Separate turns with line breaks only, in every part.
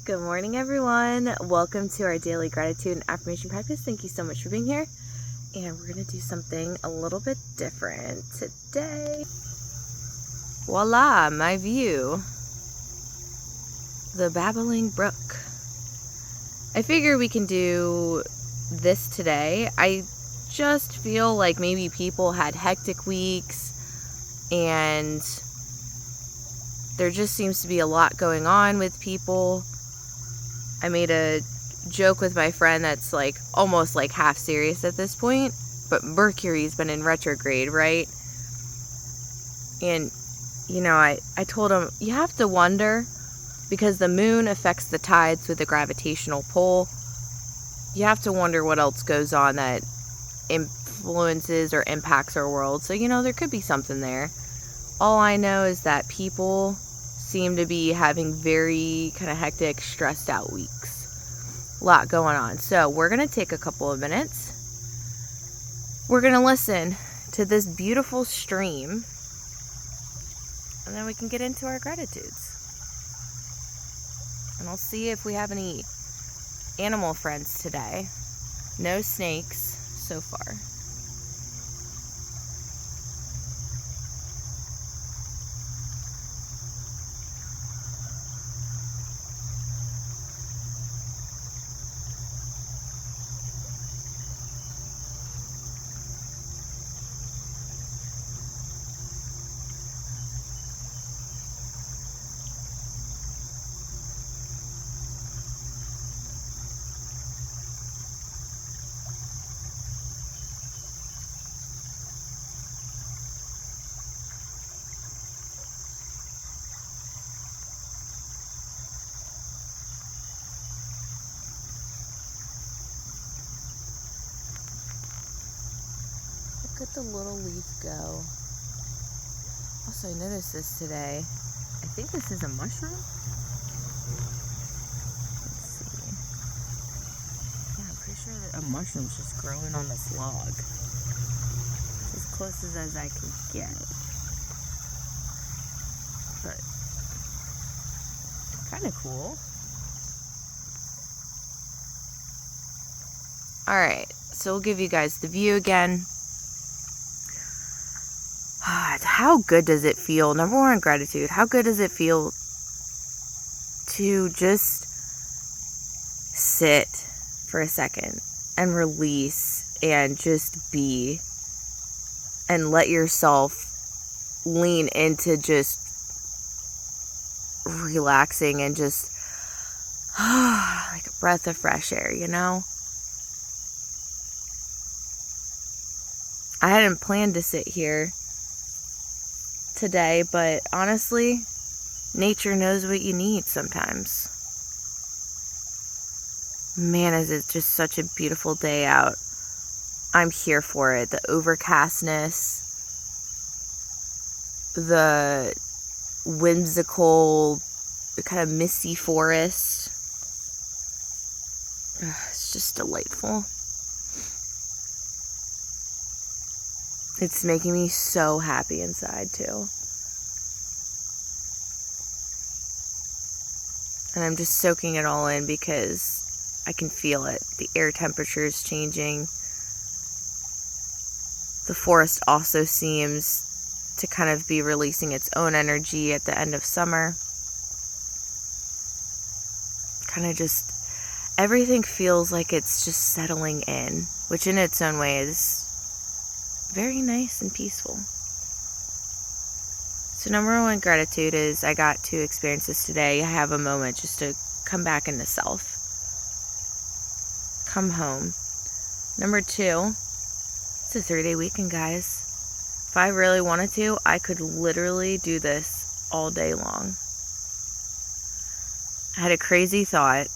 Good morning, everyone. Welcome to our daily gratitude and affirmation practice. Thank you so much for being here. And we're going to do something a little bit different today. Voila, my view. The babbling brook. I figure we can do this today. I just feel like maybe people had hectic weeks and there just seems to be a lot going on with people. I made a joke with my friend that's like almost like half serious at this point, but Mercury's been in retrograde, right? And you know, I told him, you have to wonder, because the moon affects the tides with the gravitational pull, you have to wonder what else goes on that influences or impacts our world. So, you know, there could be something there. All I know is that people seem to be having very kind of hectic, stressed out weeks. A lot going on. So we're going to take a couple of minutes. We're going to listen to this beautiful stream, and then we can get into our gratitudes. And I'll see if we have any animal friends today. No snakes so far. Look at the little leaf go. Also, I noticed this today. I think this is a mushroom. Let's see. Yeah, I'm pretty sure that a mushroom's just growing on this log. It's as close as I can get. But kind of cool. Alright, so we'll give you guys the view again. How good does it feel? Number one, gratitude. How good does it feel to just sit for a second and release and just be and let yourself lean into just relaxing and just like a breath of fresh air, you know? I hadn't planned to sit here today, but honestly, nature knows what you need sometimes. Man, is it just such a beautiful day out. I'm here for it. The overcastness, the whimsical, kind of misty forest. It's just delightful. It's making me so happy inside, too. And I'm just soaking it all in because I can feel it. The air temperature is changing. The forest also seems to kind of be releasing its own energy at the end of summer. Kind of just, everything feels like it's just settling in, which in its own way is very nice and peaceful. So number one, gratitude is I got to experience this today. I have a moment just to come back into self. Come home. Number two, it's a 3-day weekend, guys. If I really wanted to, I could literally do this all day long. I had a crazy thought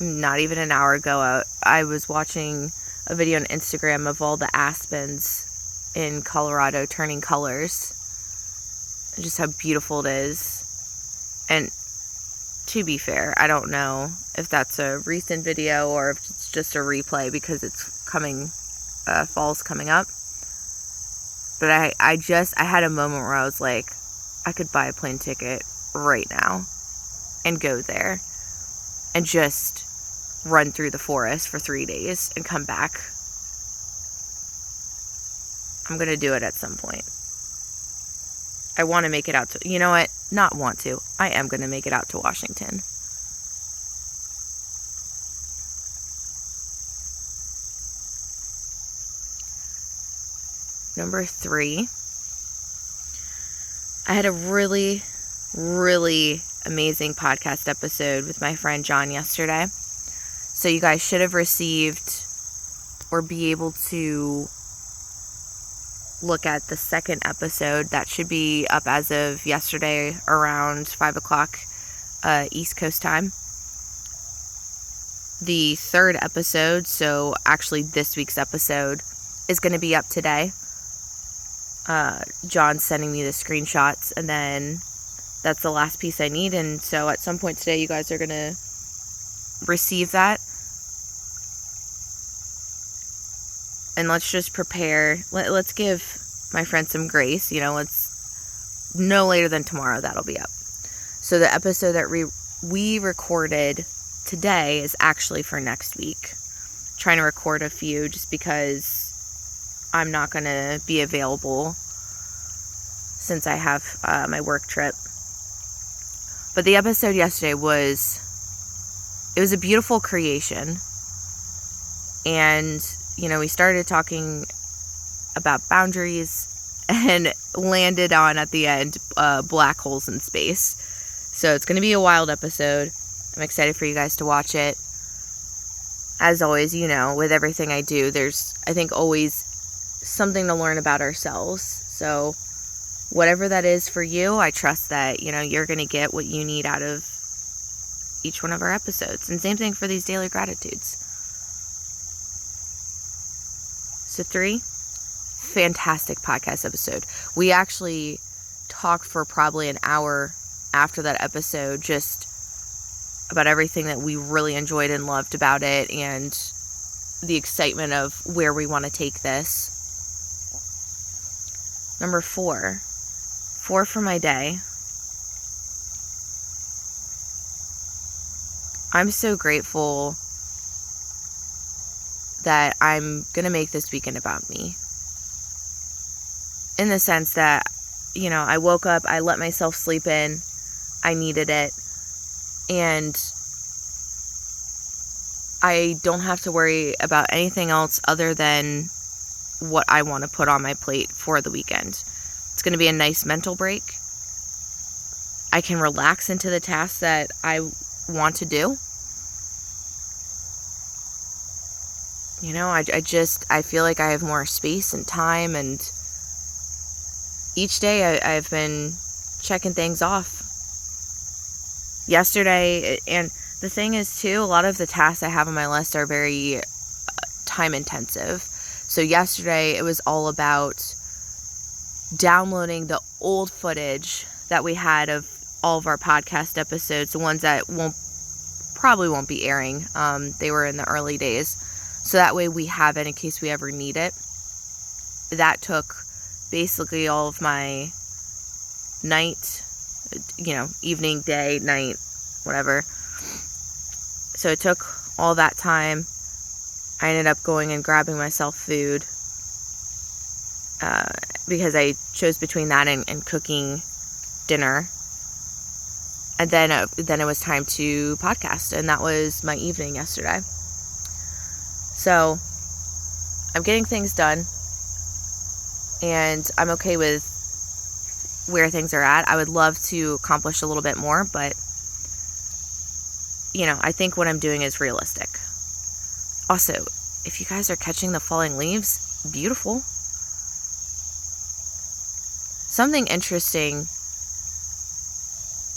not even an hour ago. I was watching a video on Instagram of all the aspens in Colorado turning colors. Just how beautiful it is. And to be fair, I don't know if that's a recent video or if it's just a replay because it's coming, fall's coming up. But I had a moment where I was like, I could buy a plane ticket right now and go there and just run through the forest for 3 days and come back. I'm going to do it at some point. I want to make it out to, you know what? Not want to. I am going to make it out to Washington. Number 3. I had a really, really amazing podcast episode with my friend John yesterday. So you guys should have received or be able to look at the second episode. That should be up as of yesterday around 5 o'clock East Coast time. The third episode, so actually this week's episode, is going to be up today. John's sending me the screenshots, and then that's the last piece I need, and so at some point today you guys are going to receive that. And let's just prepare. Let's give my friend some grace. Let's no later than tomorrow that'll be up. So the episode that we recorded today is actually for next week. I'm trying to record a few just because I'm not going to be available since I have my work trip. But the episode yesterday it was a beautiful creation. And, we started talking about boundaries and landed on, at the end, black holes in space. So it's going to be a wild episode. I'm excited for you guys to watch it. As always, with everything I do, there's, I think, always something to learn about ourselves. So whatever that is for you, I trust that, you're going to get what you need out of each one of our episodes. And same thing for these daily gratitudes. So 3, fantastic podcast episode. We actually talked for probably an hour after that episode just about everything that we really enjoyed and loved about it and the excitement of where we want to take this. Number 4 for my day. I'm so grateful that I'm going to make this weekend about me. In the sense that, I woke up, I let myself sleep in, I needed it, and I don't have to worry about anything else other than what I want to put on my plate for the weekend. It's going to be a nice mental break. I can relax into the tasks that I want to do. I feel like I have more space and time, and each day I've been checking things off. Yesterday, and the thing is too, a lot of the tasks I have on my list are very time intensive. So yesterday it was all about downloading the old footage that we had of all of our podcast episodes, the ones that probably won't be airing. They were in the early days. So that way we have it in case we ever need it. That took basically all of my night, evening, day, night, whatever. So it took all that time. I ended up going and grabbing myself food because I chose between that and cooking dinner. And then it was time to podcast, and that was my evening yesterday. So I'm getting things done, and I'm okay with where things are at. I would love to accomplish a little bit more, but I think what I'm doing is realistic. Also, if you guys are catching the falling leaves, beautiful. Something interesting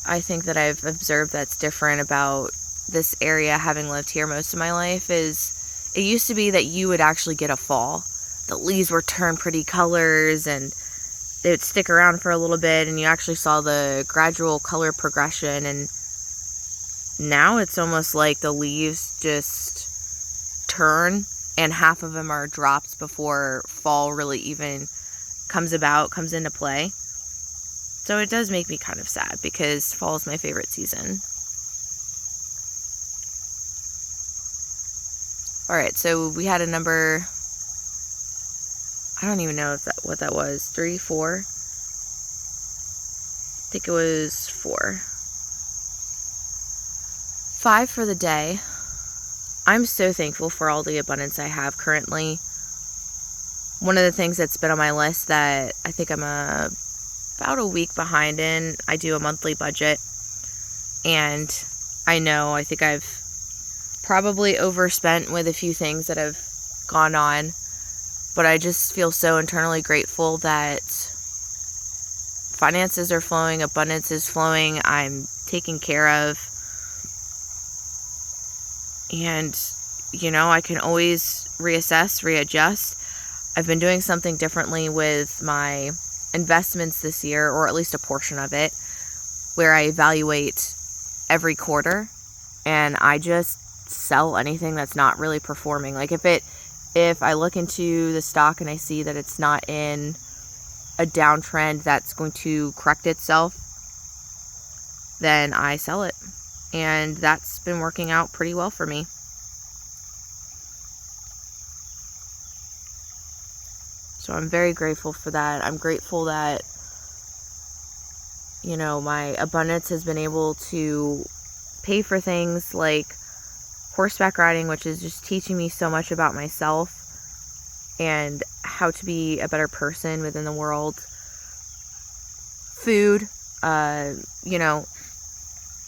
I think that I've observed that's different about this area, having lived here most of my life, is it used to be that you would actually get a fall. The leaves were turned pretty colors and they would stick around for a little bit, and you actually saw the gradual color progression. And now it's almost like the leaves just turn and half of them are dropped before fall really even comes into play. So it does make me kind of sad because fall is my favorite season. All right, so we had a number, I don't even know what that was, 3, 4? I think it was 4. 5 for the day. I'm so thankful for all the abundance I have currently. One of the things that's been on my list that I think I'm about a week behind in, I do a monthly budget. And I think I've probably overspent with a few things that have gone on. But I just feel so internally grateful that finances are flowing, abundance is flowing, I'm taken care of. And, I can always reassess, readjust. I've been doing something differently with my investments this year, or at least a portion of it, where I evaluate every quarter and I just sell anything that's not really performing. Like if I look into the stock and I see that it's not in a downtrend that's going to correct itself, then I sell it. And that's been working out pretty well for me. So I'm very grateful for that. I'm grateful that, my abundance has been able to pay for things like horseback riding, which is just teaching me so much about myself and how to be a better person within the world. Food,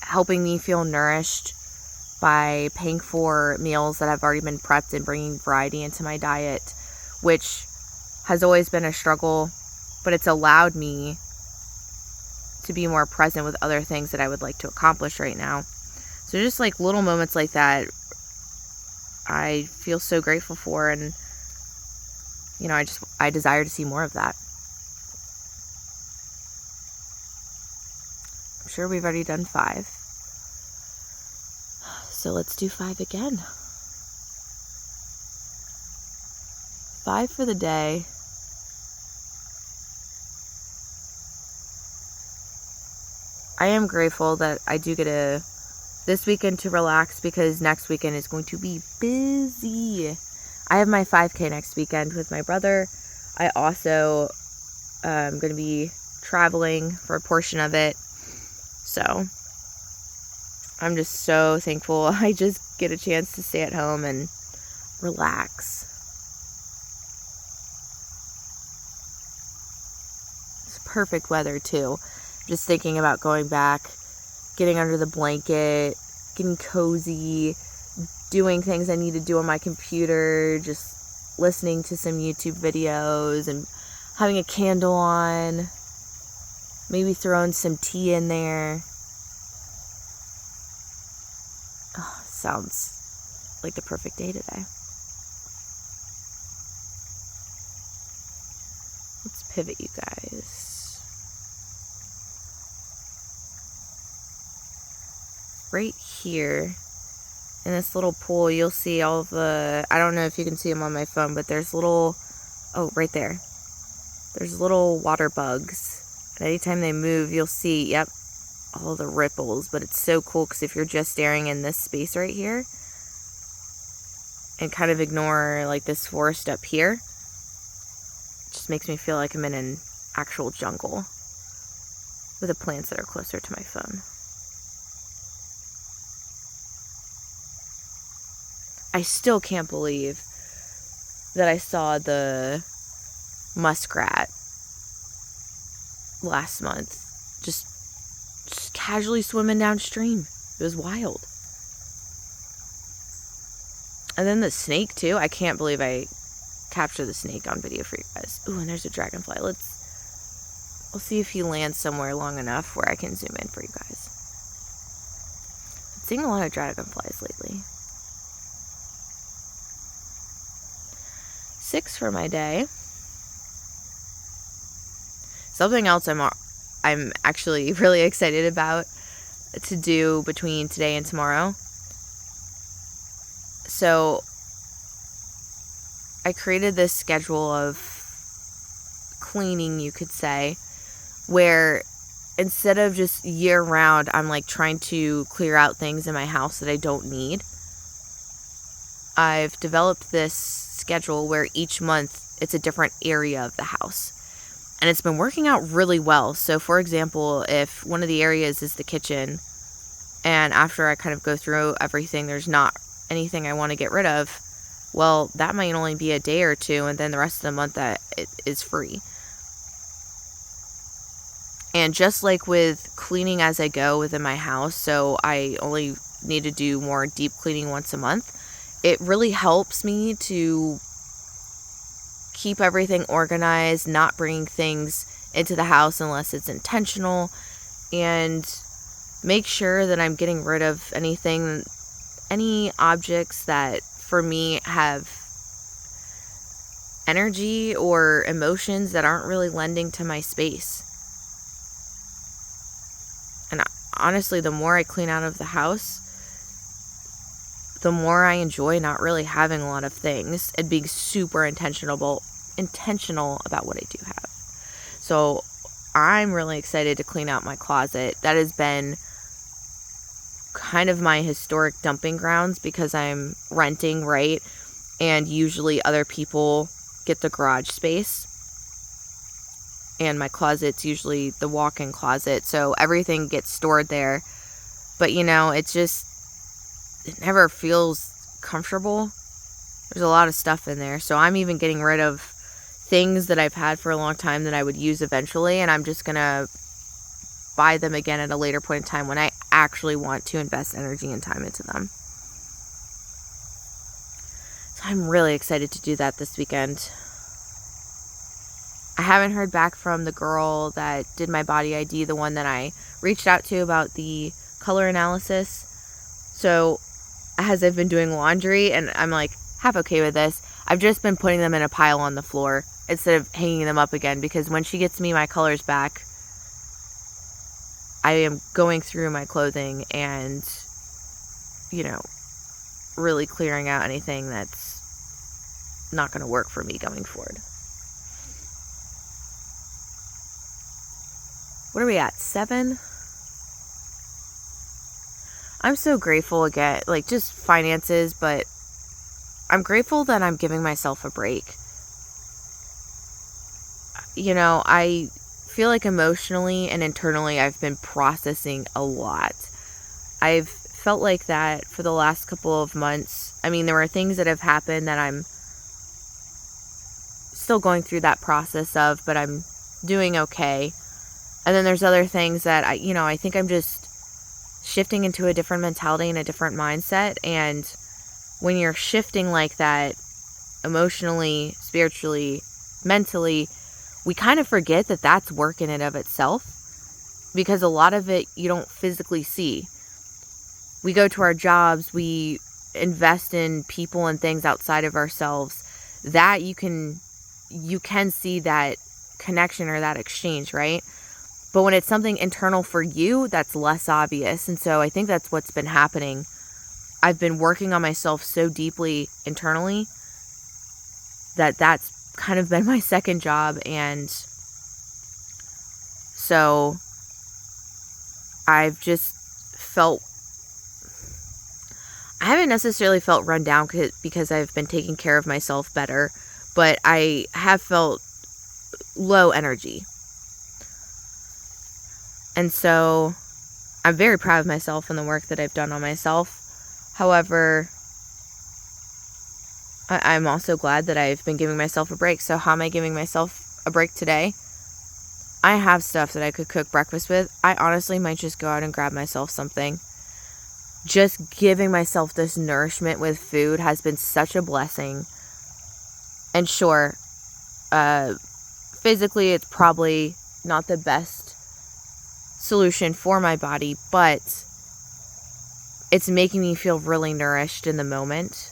helping me feel nourished by paying for meals that have already been prepped and bringing variety into my diet, which has always been a struggle, but it's allowed me to be more present with other things that I would like to accomplish right now. So just like little moments like that, I feel so grateful for, and I desire to see more of that. I'm sure we've already done 5. So let's do 5 again. 5 for the day. I am grateful that I do get this weekend to relax, because next weekend is going to be busy. I have my 5K next weekend with my brother. I also am going to be traveling for a portion of it. So I'm just so thankful I just get a chance to stay at home and relax. It's perfect weather too. Just thinking about going back, getting under the blanket, getting cozy, doing things I need to do on my computer, just listening to some YouTube videos and having a candle on, maybe throwing some tea in there. Oh, sounds like the perfect day today. Let's pivot, you guys. Right here in this little pool, you'll see all the, I don't know if you can see them on my phone, but there's right there. There's little water bugs. And anytime they move, you'll see, all the ripples. But it's so cool because if you're just staring in this space right here and kind of ignore like this forest up here, it just makes me feel like I'm in an actual jungle with the plants that are closer to my phone. I still can't believe that I saw the muskrat last month just casually swimming downstream. It was wild. And then the snake too. I can't believe I captured the snake on video for you guys. Ooh, and there's a dragonfly. We'll see if he lands somewhere long enough where I can zoom in for you guys. I'm seeing a lot of dragonflies lately. 6 for my day. Something else I'm actually really excited about to do between today and tomorrow. So I created this schedule of cleaning, you could say, where instead of just year round, I'm like trying to clear out things in my house that I don't need. I've developed this schedule where each month it's a different area of the house. And it's been working out really well. So for example, if one of the areas is the kitchen, and after I kind of go through everything, there's not anything I want to get rid of, well, that might only be a day or two, and then the rest of the month that it is free. And just like with cleaning as I go within my house, so I only need to do more deep cleaning once a month, it really helps me to keep everything organized, not bringing things into the house unless it's intentional, and make sure that I'm getting rid of any objects that for me have energy or emotions that aren't really lending to my space. And honestly, the more I clean out of the house, the more I enjoy not really having a lot of things and being super intentional about what I do have. So I'm really excited to clean out my closet. That has been kind of my historic dumping grounds because I'm renting, right? And usually other people get the garage space. And my closet's usually the walk-in closet. So everything gets stored there. But it never feels comfortable. There's a lot of stuff in there. So I'm even getting rid of things that I've had for a long time that I would use eventually, and I'm just going to buy them again at a later point in time when I actually want to invest energy and time into them. So I'm really excited to do that this weekend. I haven't heard back from the girl that did my body ID, the one that I reached out to about the color analysis. So as I've been doing laundry, and I'm like half okay with this, I've just been putting them in a pile on the floor instead of hanging them up again, because when she gets me my colors back, I am going through my clothing and, really clearing out anything that's not going to work for me going forward. What are we at? 7? I'm so grateful again, just finances, but I'm grateful that I'm giving myself a break. I feel like emotionally and internally I've been processing a lot. I've felt like that for the last couple of months. I mean, there were things that have happened that I'm still going through that process of, but I'm doing okay. And then there's other things that I think I'm just shifting into a different mentality and a different mindset. And when you're shifting like that, emotionally, spiritually, mentally, we kind of forget that that's work in and of itself, because a lot of it you don't physically see. We go to our jobs, we invest in people and things outside of ourselves, that you can see that connection or that exchange, right? But when it's something internal for you, that's less obvious. And so I think that's what's been happening. I've been working on myself so deeply internally that that's kind of been my second job. And so I've just felt, I haven't necessarily felt run down because I've been taking care of myself better, but I have felt low energy. And so I'm very proud of myself and the work that I've done on myself. However, I'm also glad that I've been giving myself a break. So how am I giving myself a break today? I have stuff that I could cook breakfast with. I honestly might just go out and grab myself something. Just giving myself this nourishment with food has been such a blessing. And sure, physically it's probably not the best solution for my body, but it's making me feel really nourished in the moment.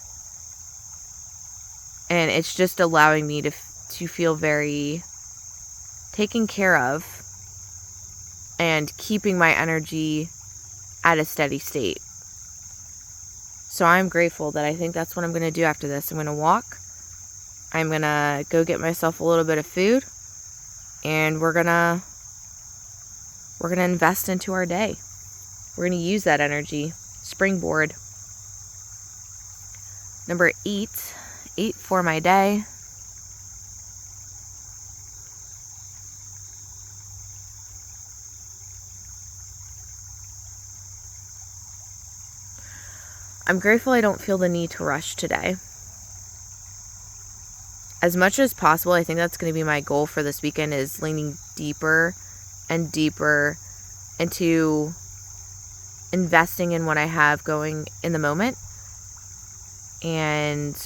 And it's just allowing me to feel very taken care of and keeping my energy at a steady state. So I'm grateful that I think that's what I'm going to do after this. I'm going to walk. I'm going to go get myself a little bit of food. And we're going to invest into our day. We're going to use that energy. Springboard. Number 8. 8 for my day. I'm grateful I don't feel the need to rush today. As much as possible, I think that's going to be my goal for this weekend, is leaning deeper and deeper into investing in what I have going in the moment. And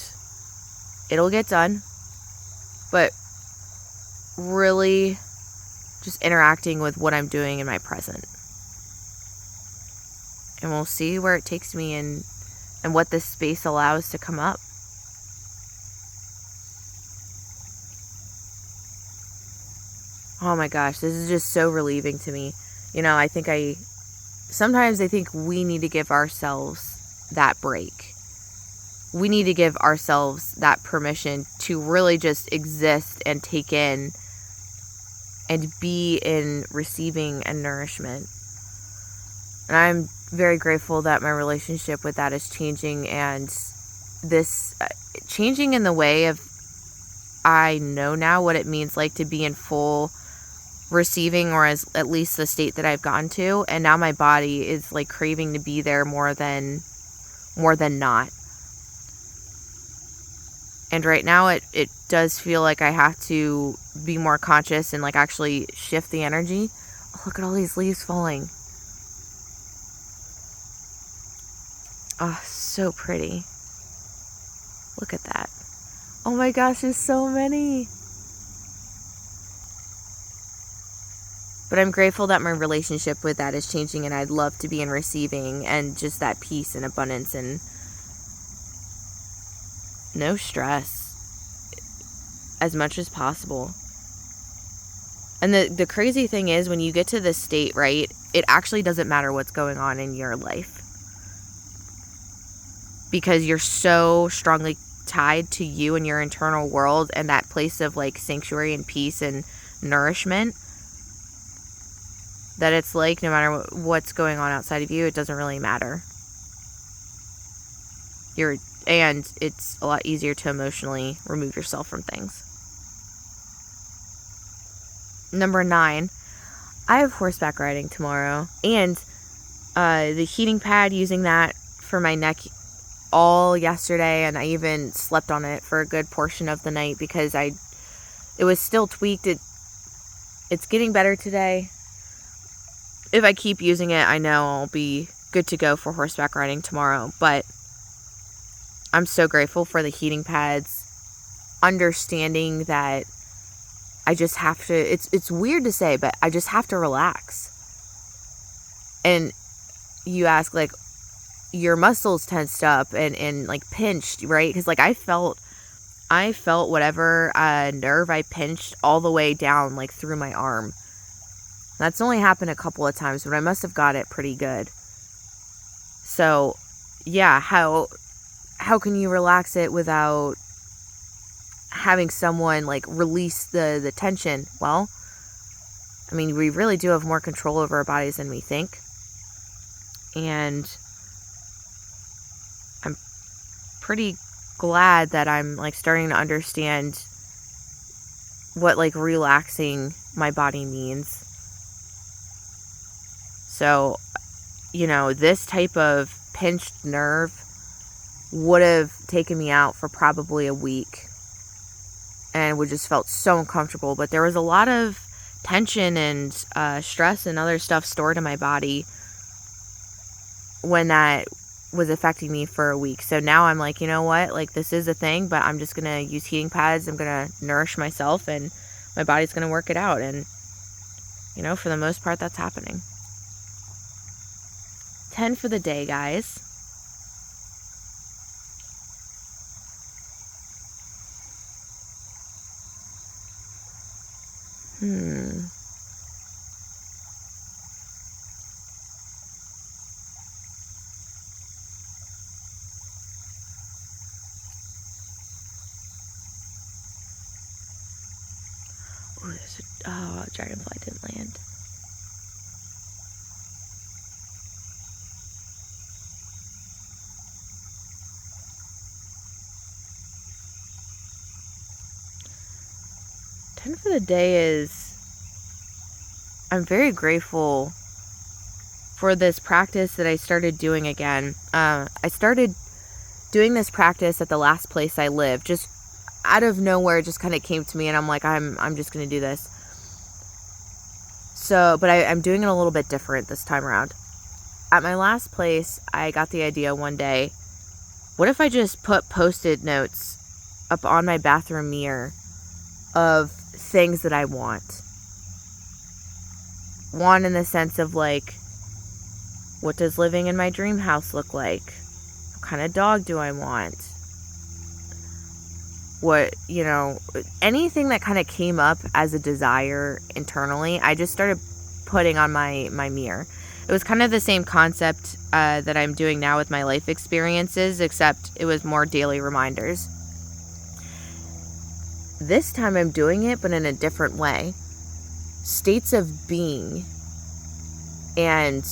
it'll get done. But really just interacting with what I'm doing in my present. And we'll see where it takes me and what this space allows to come up. Oh my gosh, this is just so relieving to me. Sometimes I think we need to give ourselves that break. We need to give ourselves that permission to really just exist and take in and be in receiving and nourishment. And I'm very grateful that my relationship with that is changing, and this changing in the way of I know now what it means like to be in full receiving, or as at least the state that I've gotten to, and now my body is like craving to be there more than not. And right now it does feel like I have to be more conscious and like actually shift the energy. Oh, look at all these leaves falling. Oh, so pretty. Look at that. Oh my gosh, there's so many. But I'm grateful that my relationship with that is changing, and I'd love to be in receiving and just that peace and abundance and no stress as much as possible. And the crazy thing is, when you get to this state, right, it actually doesn't matter what's going on in your life, because you're so strongly tied to you and your internal world and that place of like sanctuary and peace and nourishment, that it's like no matter what's going on outside of you, it doesn't really matter. And it's a lot easier to emotionally remove yourself from things. Number 9, I have horseback riding tomorrow, and the heating pad, using that for my neck all yesterday, and I even slept on it for a good portion of the night because it was still tweaked. It's getting better today. If I keep using it, I know I'll be good to go for horseback riding tomorrow, but I'm so grateful for the heating pads, understanding that I just have to, it's weird to say, but I just have to relax. And you ask, like, your muscles tensed up and like pinched, right? Because like I felt whatever nerve I pinched all the way down, like through my arm. That's only happened a couple of times, but I must have got it pretty good. So yeah, how can you relax it without having someone like release the tension? Well, I mean, we really do have more control over our bodies than we think. And I'm pretty glad that I'm like starting to understand what like relaxing my body means. So, this type of pinched nerve would have taken me out for probably a week and would just felt so uncomfortable. But there was a lot of tension and stress and other stuff stored in my body when that was affecting me for a week. So now I'm like, you know what? Like, this is a thing, but I'm just going to use heating pads. I'm going to nourish myself, and my body's going to work it out. And, for the most part, that's happening. 10 for the day, guys. Oh, dragonfly didn't land. 10 for the day is, I'm very grateful for this practice that I started doing again. I started doing this practice at the last place I lived, just out of nowhere. It just kind of came to me, and I'm like, I'm just going to do this. So, but I'm doing it a little bit different this time around. At my last place, I got the idea one day, what if I just put Post-it notes up on my bathroom mirror of things that I want? One in the sense of like, what does living in my dream house look like? What kind of dog do I want? What, anything that kind of came up as a desire internally, I just started putting on my mirror. It was kind of the same concept that I'm doing now with my life experiences, except it was more daily reminders. This time I'm doing it, but in a different way. States of being and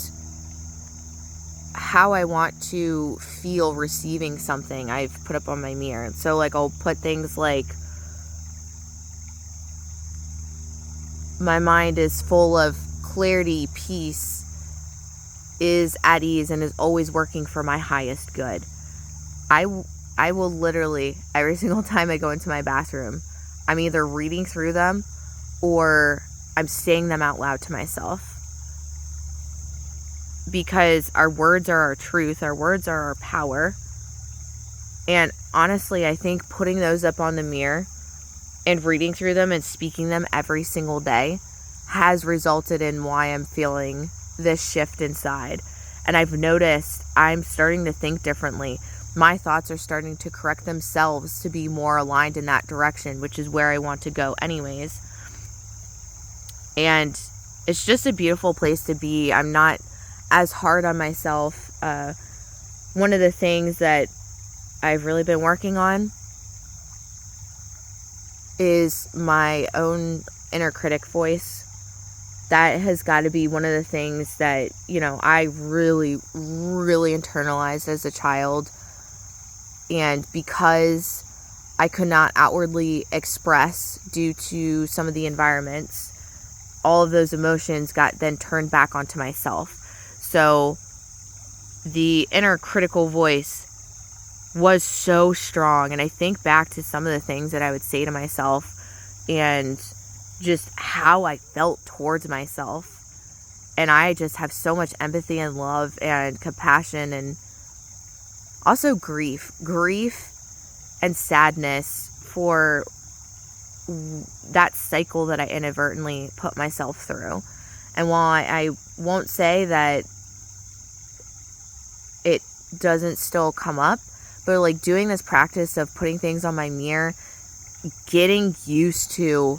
how I want to feel receiving something I've put up on my mirror. So like I'll put things like, my mind is full of clarity, peace, is at ease, and is always working for my highest good. I will literally, every single time I go into my bathroom, I'm either reading through them or I'm saying them out loud to myself. Because our words are our truth, our words are our power. And honestly, I think putting those up on the mirror and reading through them and speaking them every single day has resulted in why I'm feeling this shift inside. And I've noticed I'm starting to think differently. My thoughts are starting to correct themselves to be more aligned in that direction, which is where I want to go anyways. And it's just a beautiful place to be. I'm not as hard on myself. One of the things that I've really been working on is my own inner critic voice. That has got to be one of the things that, I really, really internalized as a child. And because I could not outwardly express due to some of the environments, all of those emotions got then turned back onto myself. So the inner critical voice was so strong. And I think back to some of the things that I would say to myself and just how I felt towards myself. And I just have so much empathy and love and compassion, and also grief and sadness for that cycle that I inadvertently put myself through. And while I won't say that it doesn't still come up, but like doing this practice of putting things on my mirror, getting used to,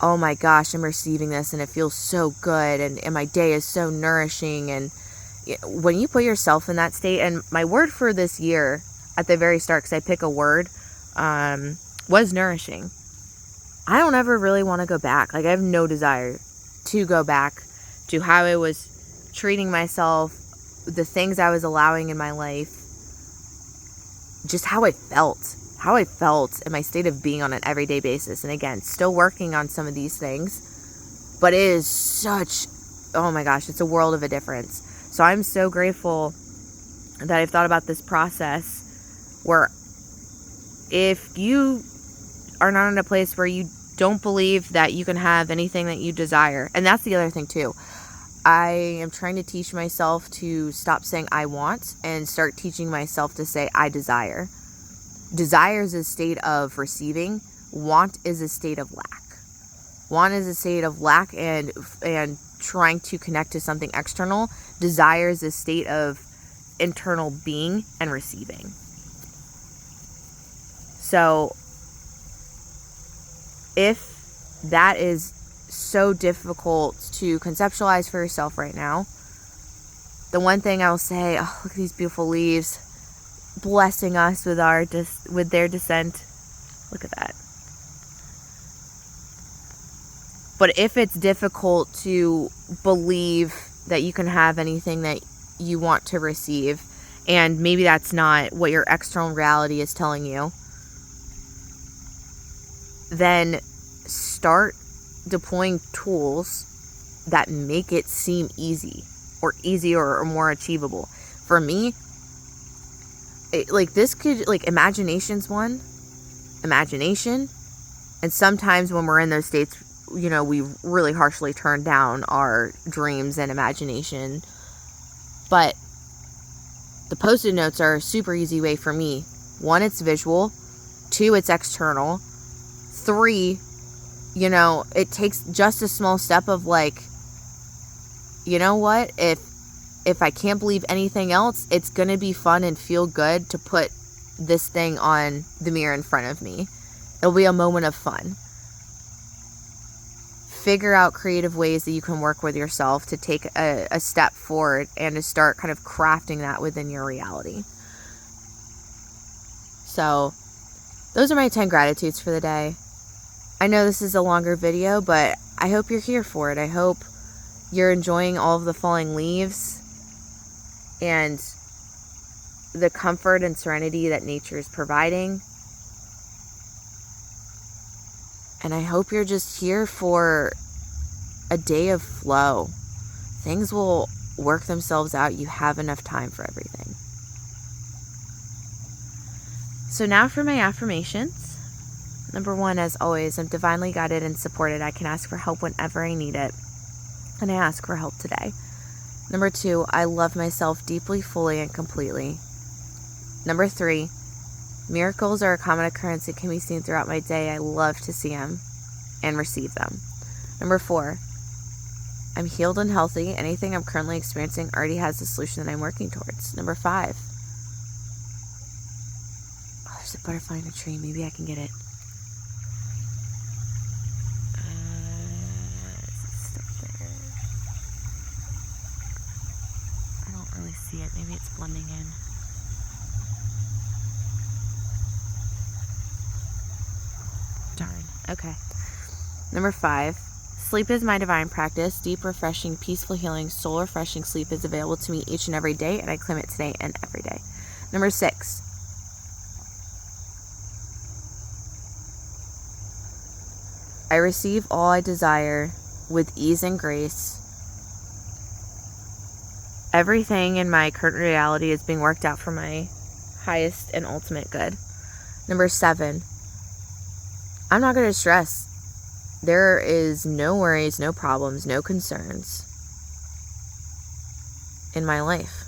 oh my gosh, I'm receiving this and it feels so good, and my day is so nourishing. And when you put yourself in that state, and my word for this year at the very start, because I pick a word, was nourishing. I don't ever really want to go back. Like, I have no desire to go back to how I was treating myself, the things I was allowing in my life, just how I felt in my state of being on an everyday basis. And again, still working on some of these things, but it is such, oh my gosh, it's a world of a difference. So I'm so grateful that I've thought about this process where if you are not in a place where you don't believe that you can have anything that you desire, and that's the other thing too, I am trying to teach myself to stop saying I want and start teaching myself to say I desire. Desire is a state of receiving. Want is a state of lack. Want is a state of lack and trying to connect to something external. Desire is a state of internal being and receiving. So if that is so difficult to conceptualize for yourself right now, the one thing I will say, oh, look at these beautiful leaves blessing us with with their descent. Look at that. But if it's difficult to believe that you can have anything that you want to receive, and maybe that's not what your external reality is telling you, then start deploying tools that make it seem easy or easier or more achievable. For me, this could, imagination's one. Imagination. And sometimes when we're in those states, we really harshly turn down our dreams and imagination. But the Post-it notes are a super easy way for me. 1, it's visual. 2, it's external. 3, it takes just a small step of you know what? If I can't believe anything else, it's going to be fun and feel good to put this thing on the mirror in front of me. It'll be a moment of fun. Figure out creative ways that you can work with yourself to take a step forward and to start kind of crafting that within your reality. So, those are my 10 gratitudes for the day. I know this is a longer video, but I hope you're here for it. I hope you're enjoying all of the falling leaves and the comfort and serenity that nature is providing. And I hope you're just here for a day of flow. Things will work themselves out. You have enough time for everything. So now for my affirmations. Number 1, as always, I'm divinely guided and supported. I can ask for help whenever I need it. And I ask for help today. Number 2, I love myself deeply, fully, and completely. Number 3, miracles are a common occurrence that can be seen throughout my day. I love to see them and receive them. Number 4, I'm healed and healthy. Anything I'm currently experiencing already has a solution that I'm working towards. Number 5, there's a butterfly in a tree. Maybe I can get it. It's still there. I don't really see it. Maybe it's blending in. Darn. Okay. Number 5, sleep is my divine practice. Deep, refreshing, peaceful, healing, soul refreshing sleep is available to me each and every day, and I claim it today and every day. Number 6, I receive all I desire with ease and grace. Everything in my current reality is being worked out for my highest and ultimate good. Number 7, I'm not going to stress. There is no worries, no problems, no concerns in my life.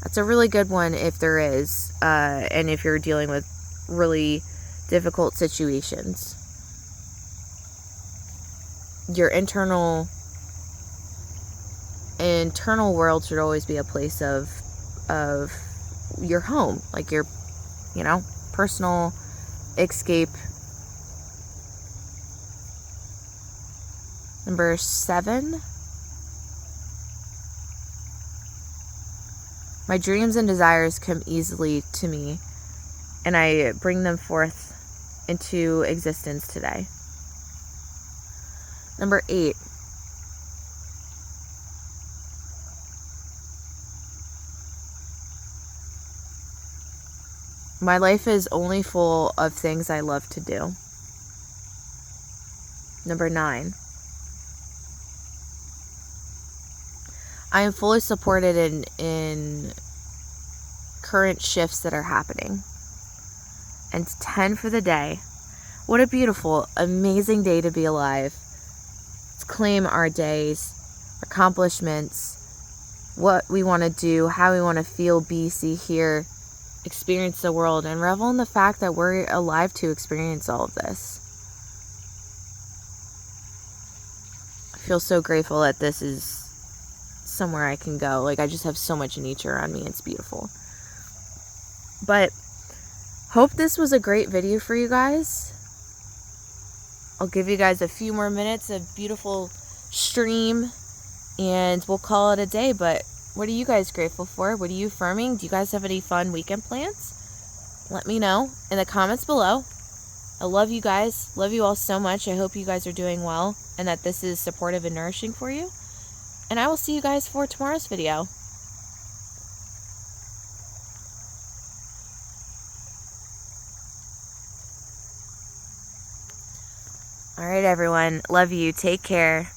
That's a really good one if there is, and if you're dealing with really difficult situations. Your internal world should always be a place of your home, like your, personal escape. Number 7, my dreams and desires come easily to me, and I bring them forth into existence today. Number 8, my life is only full of things I love to do. Number 9, I am fully supported in current shifts that are happening. And 10 for the day. What a beautiful, amazing day to be alive. Let's claim our days, accomplishments, what we want to do, how we want to feel, be, see, hear, experience the world, and revel in the fact that we're alive to experience all of this. I feel so grateful that this is somewhere I can go. I just have so much nature around me. It's beautiful. But hope this was a great video for you guys. I'll give you guys a few more minutes of beautiful stream and we'll call it a day. But what are you guys grateful for? What are you affirming? Do you guys have any fun weekend plans? Let me know in the comments below. I love you guys. Love you all so much. I hope you guys are doing well and that this is supportive and nourishing for you. And I will see you guys for tomorrow's video. All right, everyone. Love you. Take care.